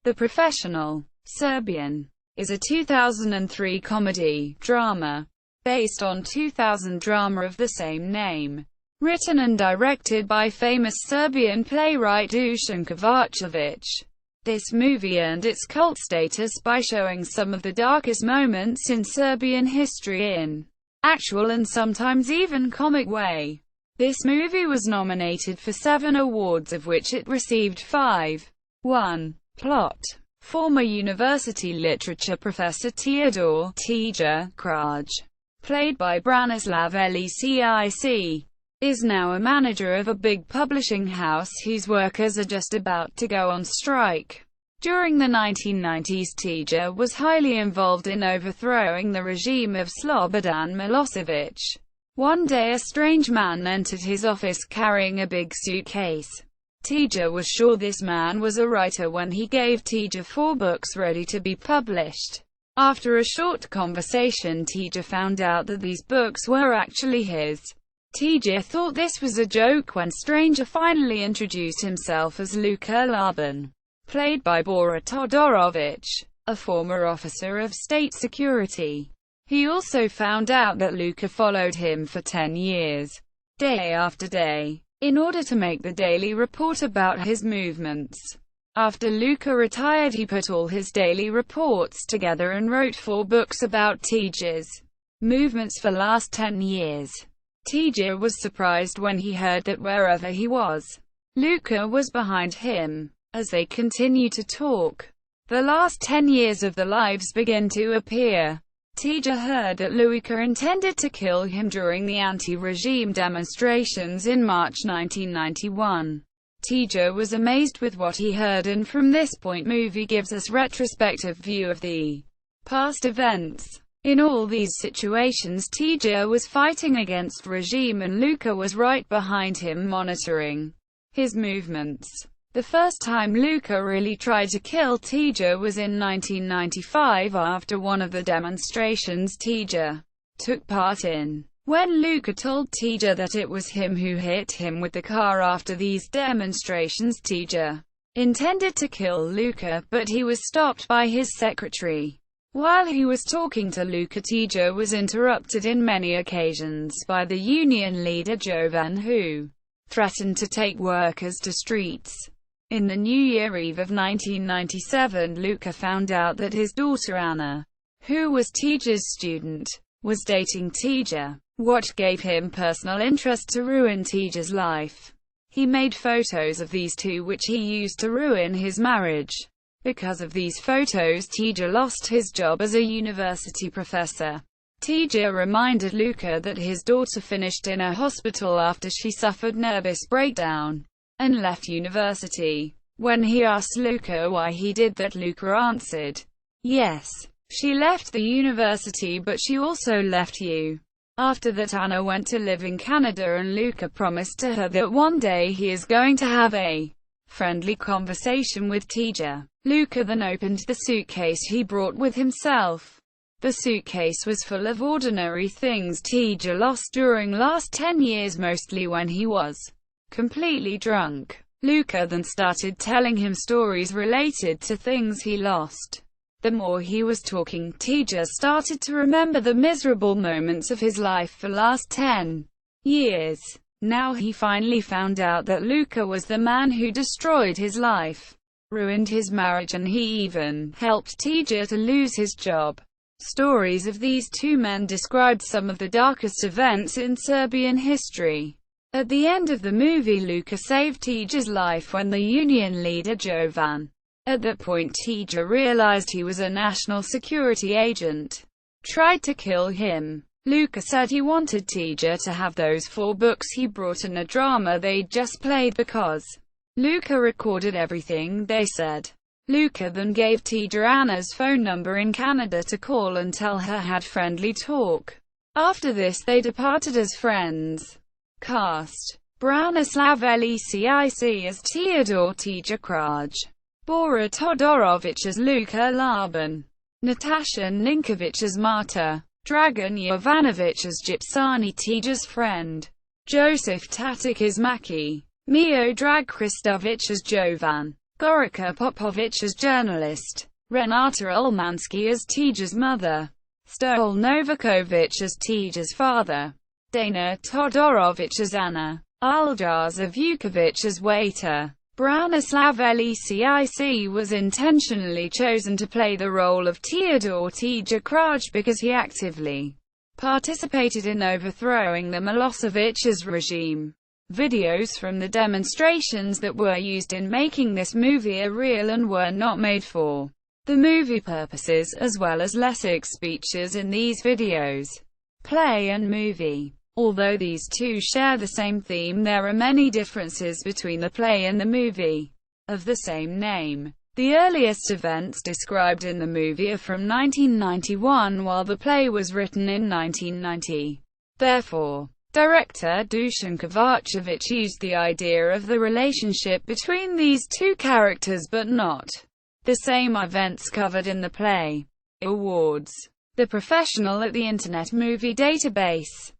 The Professional, Serbian, is a 2003 comedy, drama, based on 2000 drama of the same name, written and directed by famous Serbian playwright Dušan Kovačević. This movie earned its cult status by showing some of the darkest moments in Serbian history in actual and sometimes even comic way. This movie was nominated for 7 awards, of which it received 5. 1. Plot. Former university literature professor Teodor Tija Kraj, played by Branislav Lecic, is now a manager of a big publishing house whose workers are just about to go on strike. During the 1990s, Tija was highly involved in overthrowing the regime of Slobodan Milosevic. One day a strange man entered his office carrying a big suitcase. Tija was sure this man was a writer when he gave Tija 4 books ready to be published. After a short conversation, Tija found out that these books were actually his. Tija thought this was a joke when stranger finally introduced himself as Luka Laban, played by Bora Todorovic, a former officer of state security. He also found out that Luka followed him for 10 years, day after day, in order to make the daily report about his movements. After Luka retired, he put all his daily reports together and wrote 4 books about Tija's movements for last 10 years. Tija was surprised when he heard that wherever he was, Luka was behind him. As they continue to talk, the last 10 years of their lives begin to appear. Tija heard that Luka intended to kill him during the anti-regime demonstrations in March 1991. Tija was amazed with what he heard, and from this point movie gives us retrospective view of the past events. In all these situations, Tija was fighting against regime and Luka was right behind him monitoring his movements. The first time Luka really tried to kill Tija was in 1995 after one of the demonstrations Tija took part in. When Luka told Tija that it was him who hit him with the car after these demonstrations, Tija intended to kill Luka, but he was stopped by his secretary. While he was talking to Luka, Tija was interrupted in many occasions by the union leader Jovan, who threatened to take workers to streets. In the New Year Eve of 1997, Luka found out that his daughter Anna, who was Tija's student, was dating Tija. What gave him personal interest to ruin Tija's life? He made photos of these two which he used to ruin his marriage. Because of these photos, Tija lost his job as a university professor. Tija reminded Luka that his daughter finished in a hospital after she suffered nervous breakdown and left university. When he asked Luka why he did that, Luka answered, "Yes, she left the university, but she also left you." After that, Anna went to live in Canada and Luka promised to her that one day he is going to have a friendly conversation with Tija. Luka then opened the suitcase he brought with himself. The suitcase was full of ordinary things Tija lost during last 10 years, mostly when he was completely drunk. Luka then started telling him stories related to things he lost. The more he was talking, Tija started to remember the miserable moments of his life for last 10 years. Now he finally found out that Luka was the man who destroyed his life, ruined his marriage, and he even helped Tija to lose his job. Stories of these two men described some of the darkest events in Serbian history. At the end of the movie, Luka saved Tija's life when the union leader Jovan. At that point, Tija realized he was a national security agent, tried to kill him. Luka said he wanted Tija to have those 4 books he brought in a drama they'd just played because Luka recorded everything they said. Luka then gave Tija Anna's phone number in Canada to call and tell her had friendly talk. After this they departed as friends. Cast: Branislav Lecic as Teodor Tija Kraj, Bora Todorovic as Luka Laban, Natasha Ninkovic as Marta, Dragan Jovanovic as Gypsani Tija's friend, Joseph Tatic as Maki, Mio Drag Kristovic as Jovan, Gorica Popovic as journalist, Renata Ulmansky as Tija's mother, Stol Novakovic as Tija's father, Dana Todorovic as Anna, Aljaza Vukovic as waiter. Branislav Lecic was intentionally chosen to play the role of Teodor Tija Kraj because he actively participated in overthrowing the Milosevic's regime. Videos from the demonstrations that were used in making this movie are real and were not made for the movie purposes, as well as Lesic's speeches in these videos. Play and movie. Although these two share the same theme, there are many differences between the play and the movie of the same name. The earliest events described in the movie are from 1991, while the play was written in 1990. Therefore, director Dušan Kovačević used the idea of the relationship between these two characters but not the same events covered in the play. Awards. The Professional at the Internet Movie Database.